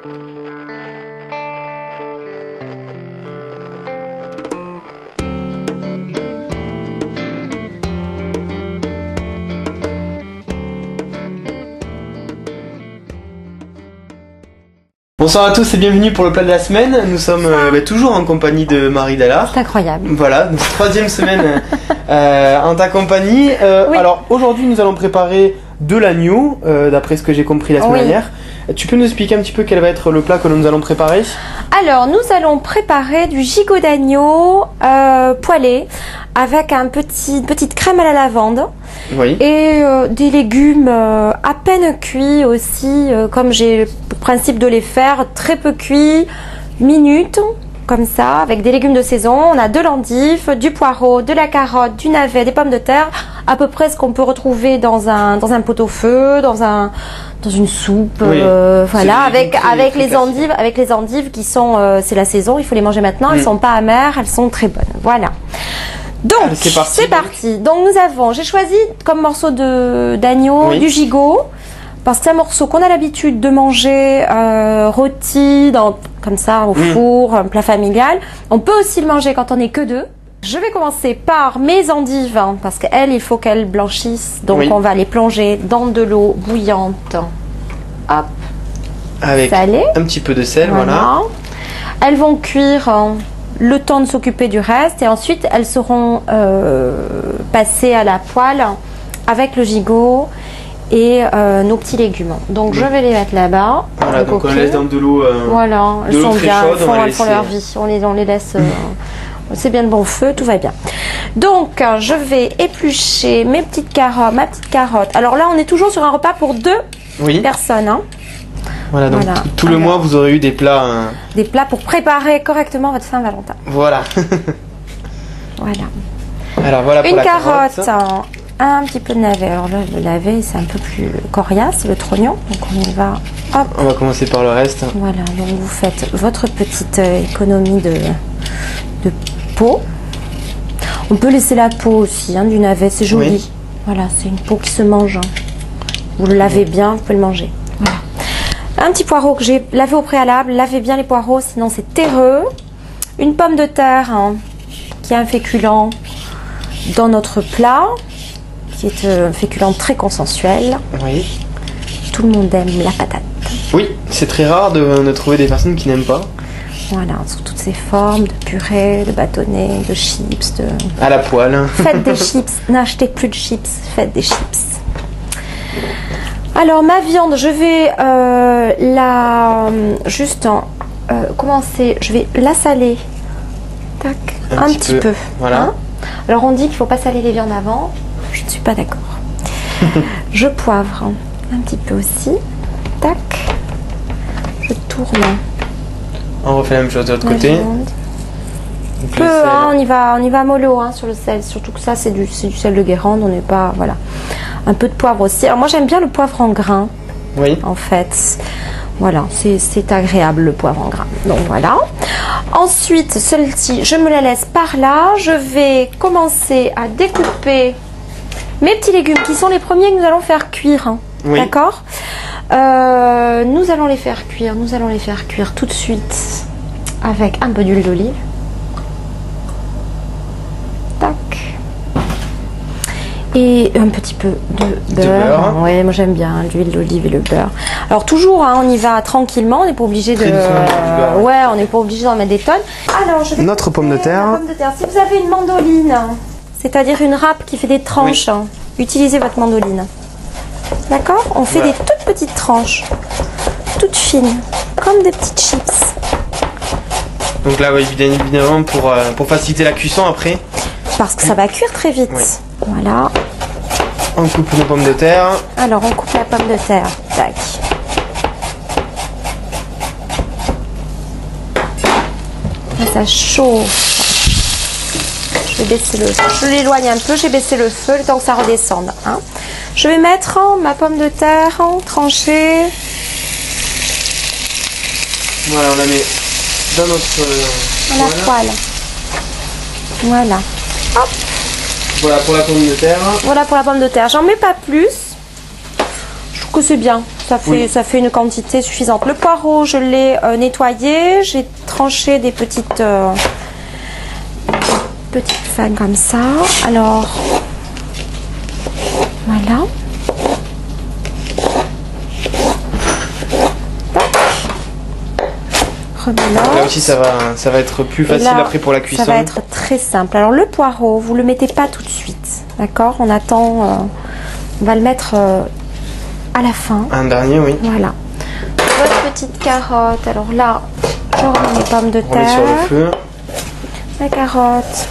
Bonsoir à tous et bienvenue pour le plat de la semaine. Nous sommes toujours en compagnie de Marie Dallard. C'est incroyable. Voilà, donc, troisième semaine en ta compagnie. Oui. Alors aujourd'hui nous allons préparer de l'agneau, d'après ce que j'ai compris la semaine dernière. Tu peux nous expliquer un petit peu quel va être le plat que nous allons préparer? Alors nous allons préparer du gigot d'agneau poêlé avec une petite crème à la lavande. Oui. Et des légumes à peine cuits aussi, comme j'ai pour principe de les faire très peu cuits, minutes, comme ça, avec des légumes de saison. On a de l'endive, du poireau, de la carotte, du navet, des pommes de terre, à peu près ce qu'on peut retrouver dans un pot-au-feu, dans une soupe, Oui. voilà, avec les classique. endives qui sont, c'est la saison, il faut les manger maintenant. Elles sont pas amères, elles sont très bonnes. Voilà. Donc, allez, c'est parti. Donc j'ai choisi comme morceau d'agneau du gigot, parce que c'est un morceau qu'on a l'habitude de manger rôti, comme ça, au four, un plat familial. On peut aussi le manger quand on n'est que deux. Je vais commencer par mes endives, parce qu'elles, il faut qu'elles blanchissent. Donc, on va les plonger dans de l'eau bouillante. Hop. Avec salée. Un petit peu de sel, voilà. Elles vont cuire le temps de s'occuper du reste et ensuite elles seront passées à la poêle avec le gigot et nos petits légumes. Donc je vais les mettre là-bas. Voilà, donc on les laisse dans de l'eau. Voilà, elles sont bien, chaude, elles font leur vie. On les laisse. C'est bien de bon feu, tout va bien. Donc je vais éplucher ma petite carotte. Alors là, on est toujours sur un repas pour 2 personnes. Hein. Voilà, donc tout le mois vous aurez eu des plats. Des plats pour préparer correctement votre Saint-Valentin. Voilà. Voilà. Alors voilà pour une la carotte, un petit peu de navet. Alors là, le navet, c'est un peu plus coriace, le trognon. Donc on y va. Hop. On va commencer par le reste. Voilà, donc vous faites votre petite économie de peau. On peut laisser la peau aussi du navet, c'est joli. Oui. Voilà, c'est une peau qui se mange. Vous le lavez bien, vous pouvez le manger. Voilà. Un petit poireau que j'ai lavé au préalable. Lavez bien les poireaux, sinon c'est terreux. Une pomme de terre qui est un féculent dans notre plat, qui est un féculent très consensuel. Oui. Tout le monde aime la patate. Oui, c'est très rare de trouver des personnes qui n'aiment pas. Voilà, sous toutes ses formes, de purée, de bâtonnets, de chips. À la poêle. Faites des chips. N'achetez plus de chips, faites des chips. Alors ma viande, je vais commencer, je vais la saler. Tac, un petit peu. Voilà. Hein. Alors on dit qu'il ne faut pas saler les viandes avant. Je ne suis pas d'accord. Je poivre un petit peu aussi. Tac. Je tourne. On refait la même chose de l'autre côté. Peu, on y va mollo sur le sel. Surtout que ça c'est du sel de Guérande. On n'est pas, voilà. Un peu de poivre aussi. Alors moi j'aime bien le poivre en grains. Oui. En fait, voilà, c'est agréable le poivre en grains. Donc voilà. Ensuite, celle-ci, je me la laisse par là. Je vais commencer à découper mes petits légumes qui sont les premiers que nous allons faire cuire. Oui. D'accord. Nous allons les faire cuire tout de suite avec un peu d'huile d'olive. Tac. Et un petit peu de beurre. Ouais, moi j'aime bien l'huile d'olive et le beurre. Alors toujours, on y va tranquillement. On n'est pas obligé on n'est pas obligé d'en mettre des tonnes. Alors je vais notre pomme de terre. Si vous avez une mandoline, c'est-à-dire une râpe qui fait des tranches, utilisez votre mandoline. D'accord. On fait des toutes petites tranches, toutes fines, comme des petites chips. Donc là, oui, évidemment pour faciliter la cuisson après. Parce que ça va cuire très vite. Oui. Voilà. On coupe nos pommes de terre. Alors on coupe la pomme de terre. Tac. Là, ça chauffe. Je vais baisser le feu. Je l'éloigne un peu. J'ai baissé le feu le temps que ça redescende. Je vais mettre ma pomme de terre tranchée. Voilà, on la met dans notre la poêle. Voilà. Hop. Voilà pour la pomme de terre. Voilà pour la pomme de terre. J'en mets pas plus. Je trouve que c'est bien. ça fait une quantité suffisante. Le poireau, je l'ai nettoyé, j'ai tranché des petites feuilles comme ça. Alors, voilà. Remélange. Là aussi, ça va être plus facile là, après pour la cuisson. Ça va être très simple. Alors, le poireau, vous le mettez pas tout de suite. D'accord? On attend. On va le mettre à la fin. Un dernier, oui. Voilà. Votre petite carotte. Alors là, je remets mes pommes de terre. On met sur le feu. La carotte.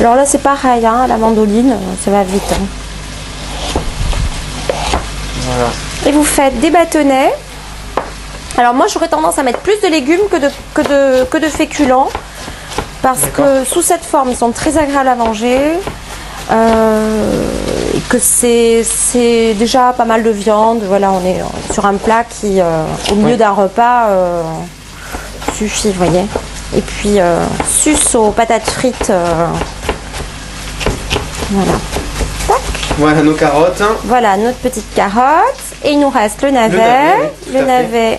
Alors là, c'est pareil, hein, la mandoline, ça va vite. Hein. Voilà. Et vous faites des bâtonnets. Alors moi, j'aurais tendance à mettre plus de légumes que de féculents. Parce que sous cette forme, ils sont très agréables à manger. Et que c'est déjà pas mal de viande. Voilà, on est sur un plat qui, au milieu d'un repas, suffit, vous voyez. Et puis, suce aux patates frites. Voilà. Tac. Voilà nos carottes. Voilà notre petite carotte. Et il nous reste le navet. Le navet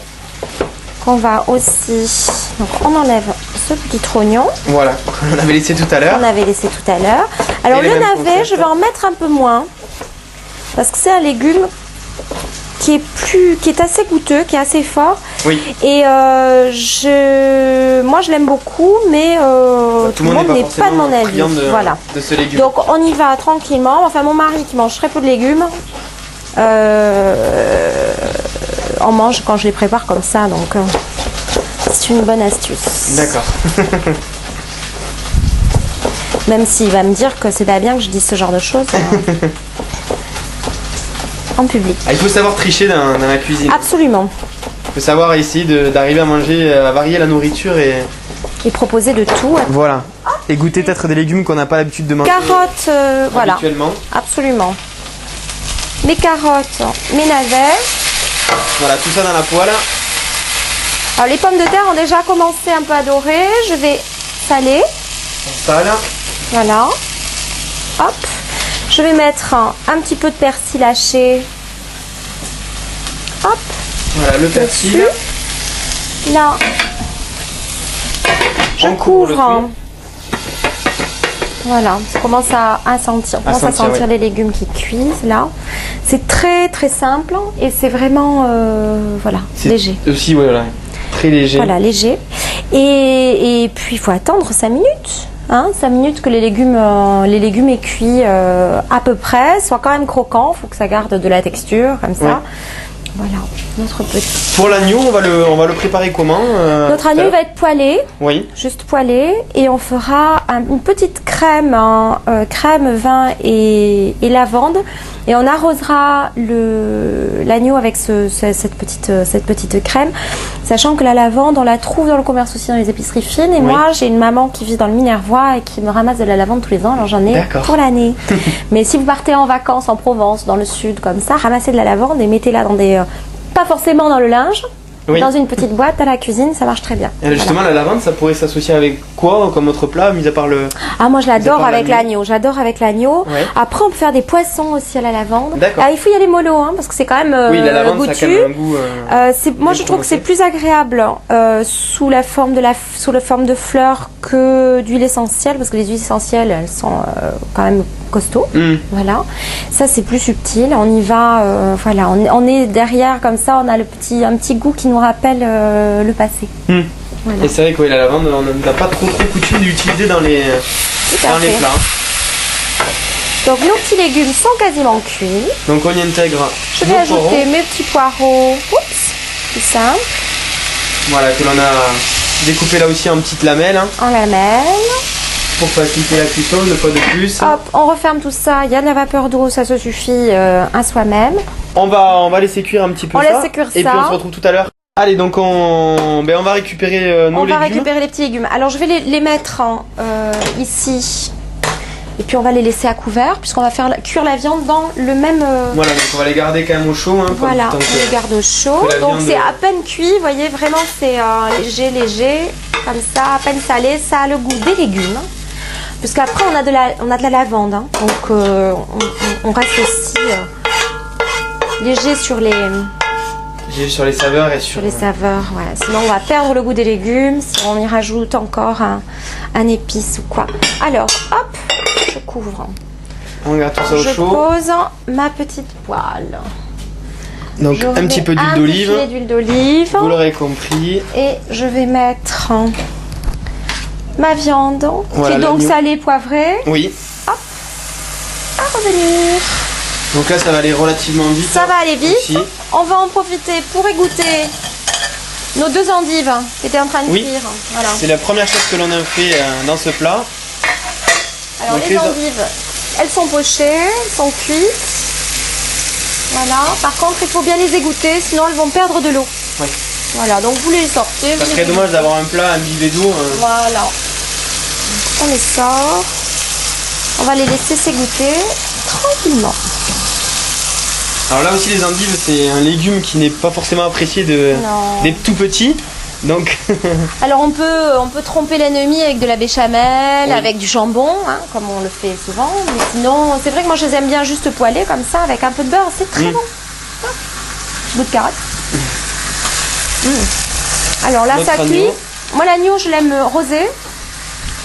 qu'on va aussi... Donc on enlève ce petit oignon. Voilà, on avait laissé tout à l'heure. On avait laissé tout à l'heure. Alors le navet, je vais en mettre un peu moins. Parce que c'est un légume qui est assez goûteux, qui est assez fort. Oui. Et moi je l'aime beaucoup, mais tout le monde n'est pas de mon avis. Voilà. De ce légume. Donc on y va tranquillement. Enfin mon mari qui mange très peu de légumes, en mange quand je les prépare comme ça, donc c'est une bonne astuce. D'accord. Même s'il va me dire que c'est pas bien que je dise ce genre de choses en public. Ah, il faut savoir tricher dans la cuisine. Absolument. Il faut savoir essayer d'arriver à manger, à varier la nourriture et proposer de tout. Voilà. Et goûter peut-être des légumes qu'on n'a pas l'habitude de manger. Carottes, voilà. Habituellement. Absolument. Mes carottes, mes navets. Voilà, tout ça dans la poêle. Alors les pommes de terre ont déjà commencé un peu à dorer. Je vais saler. On sale. Voilà. Hop. Je vais mettre un petit peu de persil haché. Hop. Voilà le persil. Dessus. Là. Je couvre. Voilà, ça commence à sentir. On commence à sentir oui. Les légumes qui cuisent là. C'est très très simple et c'est vraiment voilà, léger. Aussi voilà, très léger. Voilà, léger. Et puis il faut attendre 5 minutes. Hein, 5 minutes que les légumes aient cuit à peu près, soient quand même croquants, il faut que ça garde de la texture comme ça. Ouais. Voilà, notre petit. Pour l'agneau, on va le préparer comment Notre agneau va être poêlé, oui. Juste poêlé, et on fera une petite crème, crème, vin et lavande, et on arrosera l'agneau avec cette petite crème, sachant que la lavande, on la trouve dans le commerce aussi dans les épiceries fines, et oui. Moi j'ai une maman qui vit dans le Minervois et qui me ramasse de la lavande tous les ans, alors j'en ai pour l'année. Mais si vous partez en vacances en Provence, dans le sud comme ça, ramassez de la lavande et mettez-la dans des... pas forcément dans le linge, oui. Dans une petite boîte à la cuisine, ça marche très bien. Et justement, voilà. La lavande, ça pourrait s'associer avec quoi comme autre plat, mis à part le... Ah, moi je l'adore avec l'agneau. J'adore avec l'agneau. Ouais. Après, on peut faire des poissons aussi à la lavande. D'accord. Ah, il faut y aller mollo, hein, parce que c'est quand même oui, la lavande, goûtu. Ça a quand même un goût, moi, je trouve que c'est plus agréable sous la forme de fleurs que d'huile essentielle, parce que les huiles essentielles, elles sont quand même costauds. Voilà. Ça, c'est plus subtil. On y va. Voilà. On est derrière comme ça. On a un petit goût qui nous rappelle le passé. Voilà. Et c'est vrai que oui, la lavande, on n'a pas trop coutume d'utiliser dans les plats. Donc nos petits légumes sont quasiment cuits. Donc on y intègre. Je vais ajouter mes petits poireaux. Oups, tout simple. Voilà, que l'on a découpé là aussi en petites lamelles. En lamelles. Pour faciliter la cuisson, une fois de plus. Hop, on referme tout ça. Il y a de la vapeur d'eau, ça se suffit à soi-même. On va laisser cuire un petit peu ça. Laisse cuire et puis on se retrouve tout à l'heure. Allez, donc on va récupérer nos légumes. On va récupérer les petits légumes. Alors je vais les mettre ici. Et puis on va les laisser à couvert puisqu'on va faire cuire la viande dans le même... Voilà, donc on va les garder quand même au chaud. Hein, voilà, on les garde au chaud. Donc c'est à peine cuit, vous voyez, vraiment c'est léger, comme ça, à peine salé. Ça a le goût des légumes. Puisqu'après on a de la lavande, hein, donc on reste aussi léger sur les saveurs et sur les saveurs. Voilà. Sinon, on va perdre le goût des légumes si on y rajoute encore un épice ou quoi. Alors, hop, je couvre. On garde tout ça au chaud. Je pose ma petite poêle. Donc un petit peu d'huile d'olive. Un d'huile d'olive. Vous l'aurez compris. Et je vais mettre ma viande, voilà, qui est donc salée, poivrée. Oui. Hop, à revenir. Donc là, ça va aller relativement vite. Ça va aller vite. Aussi. On va en profiter pour égoutter nos 2 endives qui étaient en train de cuire. Voilà. C'est la première chose que l'on a fait dans ce plat. Alors donc, les endives, elles sont pochées, elles sont cuites. Voilà. Par contre, il faut bien les égoutter, sinon elles vont perdre de l'eau. Oui. Voilà, donc vous les sortez. Ça serait dommage d'avoir un plat imbibé d'eau. Voilà. On les sort. On va les laisser s'égoutter tranquillement. Alors là aussi, les endives, c'est un légume qui n'est pas forcément apprécié des tout petits. Donc alors on peut tromper l'ennemi avec de la béchamel, avec du jambon, hein, comme on le fait souvent. Mais sinon, c'est vrai que moi je les aime bien juste poêlés comme ça, avec un peu de beurre, c'est très bon. Ah, bout de carotte. Alors là, ça cuit. Moi l'agneau, je l'aime rosé.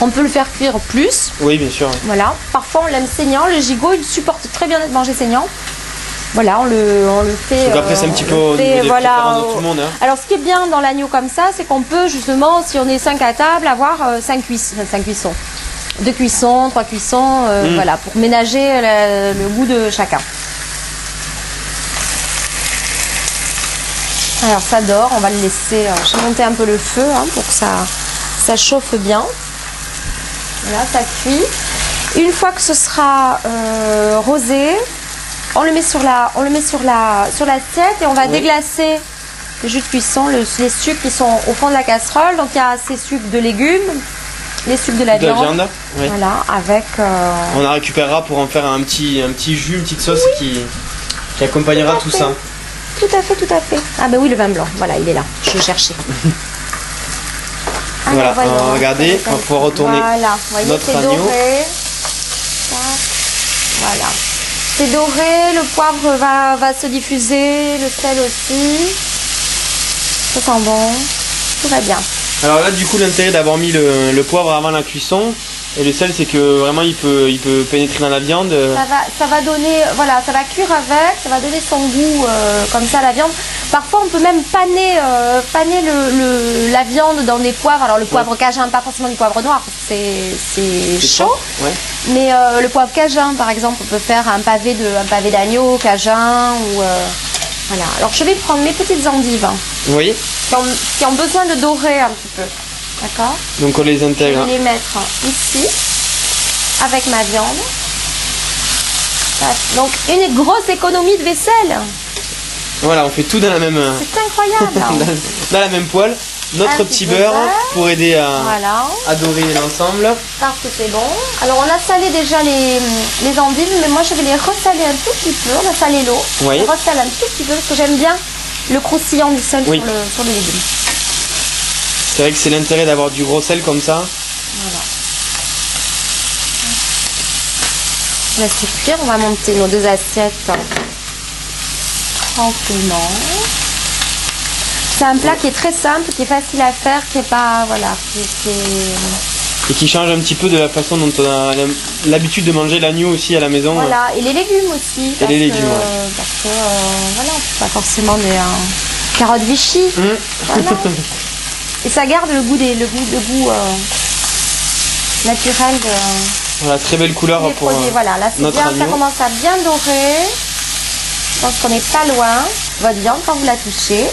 On peut le faire cuire plus. Oui, bien sûr. Voilà. Parfois on l'aime saignant. Le gigot, il supporte très bien d'être mangé saignant. Voilà, on le fait. Donc après, c'est un petit peu au niveau des préférences de tout le monde. Hein. Alors, ce qui est bien dans l'agneau comme ça, c'est qu'on peut justement, si on est 5 à table, avoir 5 cuissons. 2 cuissons, 3 cuissons, voilà, pour ménager le goût de chacun. Alors, ça dort, on va le laisser. J'ai monté un peu le feu pour que ça chauffe bien. Voilà, ça cuit. Une fois que ce sera rosé, on le met sur l'assiette et on va déglacer le jus de cuisson, les sucres qui sont au fond de la casserole. Donc il y a ces sucres de légumes, les sucres de la viande. Oui. Voilà, avec. On la récupérera pour en faire un petit jus, une petite sauce qui accompagnera tout ça. Tout à fait. Ah ben oui, le vin blanc. Voilà, il est là. Je le cherchais. Voilà, regardez, on va pouvoir retourner notre agneau. Doré. Voilà. C'est doré, le poivre va se diffuser, le sel aussi. Ça sent bon, tout va bien. Alors là, du coup, l'intérêt d'avoir mis le poivre avant la cuisson et le sel, c'est que vraiment il peut pénétrer dans la viande. Ça va donner, voilà, ça va cuire avec, ça va donner son goût comme ça à la viande. Parfois, on peut même paner la viande dans des poivres. Alors le poivre cajun, pas forcément du poivre noir, parce que c'est chaud. Ouais. Mais le poivre cajun, par exemple, on peut faire un pavé d'agneau cajun ou voilà. Alors je vais prendre mes petites endives. Oui. Qui ont besoin de dorer un petit peu. D'accord. Donc on les intègre. Je vais les mettre ici avec ma viande. Donc une grosse économie de vaisselle. Voilà, on fait tout dans la même. C'est incroyable. dans la même poêle. Notre petit beurre pour aider à dorer l'ensemble. Parce que c'est bon. Alors on a salé déjà les endives, mais moi je vais les ressaler un tout petit peu. On a salé l'eau. Oui. Je ressale un tout petit peu parce que j'aime bien le croustillant du sel sur le légume. C'est vrai que c'est l'intérêt d'avoir du gros sel comme ça. Voilà. On va suffire. On va monter nos 2 assiettes tranquillement. C'est un plat qui est très simple, qui est facile à faire, qui est pas et qui change un petit peu de la façon dont on a l'habitude de manger l'agneau aussi à la maison. Voilà, et les légumes aussi. Et les légumes, parce que voilà, pas forcément des carottes Vichy. Voilà. Et ça garde le goût naturel de. Voilà, très belle couleur pour voilà, là c'est bien, ça commence à bien dorer. Je pense qu'on n'est pas loin. Votre viande, quand vous la touchez,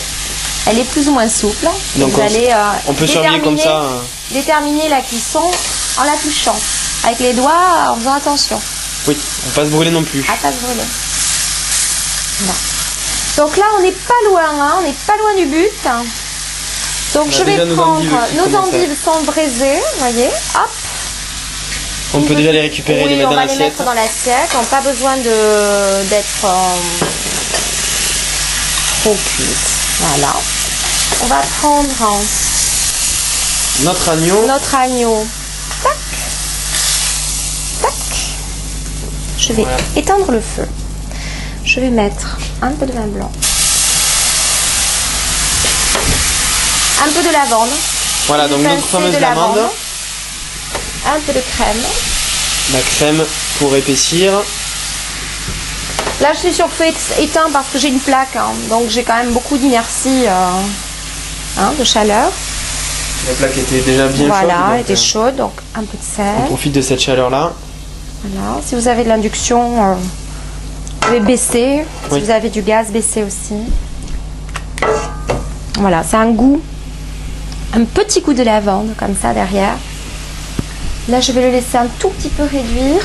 elle est plus ou moins souple. Donc vous allez on peut surveiller comme ça. Déterminer la cuisson en la touchant. Avec les doigts, en faisant attention. Oui, on ne va pas se brûler non plus. À pas se brûler. Voilà. Donc là, on n'est pas loin, on n'est pas loin du but. Donc je vais prendre, nos endives sont braisées, vous voyez, hop. On peut déjà les récupérer, les mettre dans l'assiette. On va les mettre dans l'assiette, on n'a pas besoin d'être trop cuite. Voilà. On va prendre notre agneau. Tac. Tac. Je vais éteindre le feu. Je vais mettre un peu de vin blanc. Un peu de lavande. Voilà, donc notre fameuse lavande. Un peu de crème. La crème pour épaissir. Là, je suis sur feu éteint parce que j'ai une plaque, hein, donc j'ai quand même beaucoup d'inertie, de chaleur. La plaque était déjà bien chaude. Voilà, elle était chaude, donc un peu de sel. On profite de cette chaleur-là. Voilà, si vous avez de l'induction, vous pouvez baisser. Si vous avez du gaz, baissez aussi. Voilà, c'est un goût, un petit goût de lavande comme ça derrière. Là, je vais le laisser un tout petit peu réduire.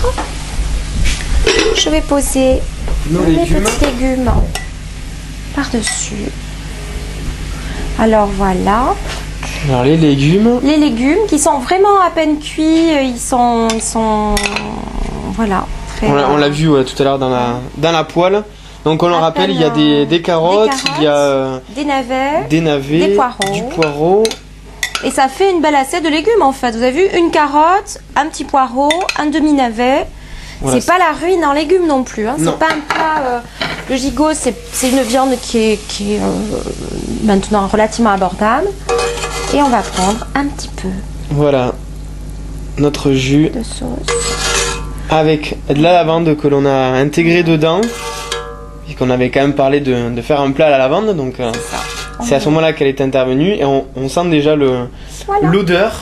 Je vais poser mes petits légumes par-dessus. Alors voilà. Alors les légumes. Les légumes qui sont vraiment à peine cuits, ils sont voilà. Très, on l'a vu tout à l'heure dans la poêle. Donc on le rappelle, il y a des carottes, il y a des navets, des poireaux, du poireau. Et ça fait une belle assiette de légumes en fait. Vous avez vu, une carotte, un petit poireau, un demi-navet. Voilà, c'est pas la ruine en légumes non plus. Hein. C'est pas un plat. Le gigot, c'est une viande qui est maintenant relativement abordable. Et on va prendre un petit peu. Voilà, notre jus de sauce avec de la lavande que l'on a intégré dedans. Et qu'on avait quand même parlé de faire un plat à la lavande. Donc c'est à ce moment-là qu'elle est intervenue et on sent déjà l'odeur.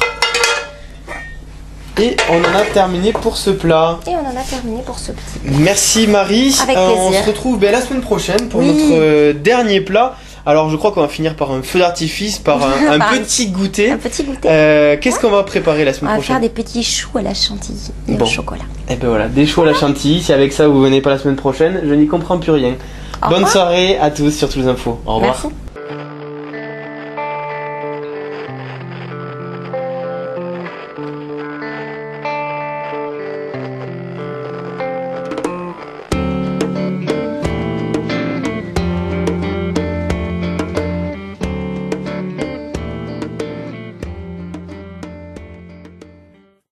Et on en a terminé pour ce plat. Et on en a terminé pour ce petit plat. Merci Marie. Avec plaisir. On se retrouve la semaine prochaine pour notre dernier plat. Alors je crois qu'on va finir par un feu d'artifice, par un petit goûter. Un petit goûter. Qu'est-ce qu'on va préparer la semaine prochaine? On va faire des petits choux à la chantilly et au chocolat. Et ben voilà, des choux à la chantilly. Si avec ça vous venez pas la semaine prochaine, je n'y comprends plus rien. Bonne soirée à tous sur Toulouse Info. Au revoir. Merci.